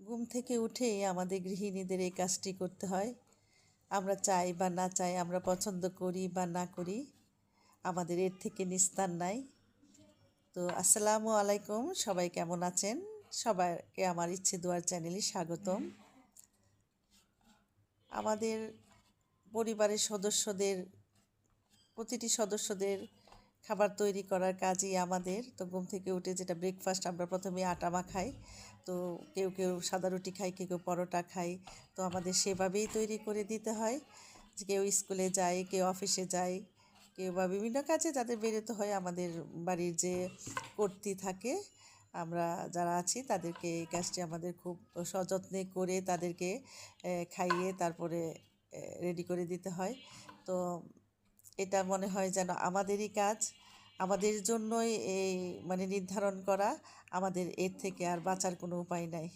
ঘুম থেকে উঠেই আমাদের গৃহিণীদের এই কাজটি করতে হয়। আমরা চাই বা না চাই, আমরা পছন্দ করি বা না করি, আমাদের এর থেকে নিস্তার নাই। তো আসসালামু আলাইকুম, সবাই কেমন আছেন? সবাইকে আমার ইচ্ছে দুয়ার চ্যানেলে স্বাগতম। আমাদের পরিবারের প্রতিটি সদস্যদের খাবার তৈরি করার কাজই আমাদের। তো ঘুম থেকে উঠে যেটা ব্রেকফাস্ট, আমরা প্রথমে আটা মাখাই। তো কেউ কেউ সাদা রুটি খায়, কেউ কেউ পরোটা খায়। তো আমাদের সেভাবেই তৈরি করে দিতে হয়। যে কেউ স্কুলে যায়, কেউ অফিসে যায়, কেউ বা বিভিন্ন কাজে যাদের বেরোতে হয়, আমাদের বাড়ির যে কর্ত্রী থাকে, আমরা যারা আছি তাদেরকে এই কাজটি আমাদের খুব সযত্নে করে তাদেরকে খাইয়ে তারপরে রেডি করে দিতে হয়। তো এটা মনে হয় যেন আমাদেরই কাজ, আমাদের জন্যই এই নির্ধারণ করা, আমাদের এর থেকে আর বাঁচার কোনো উপায় নাই।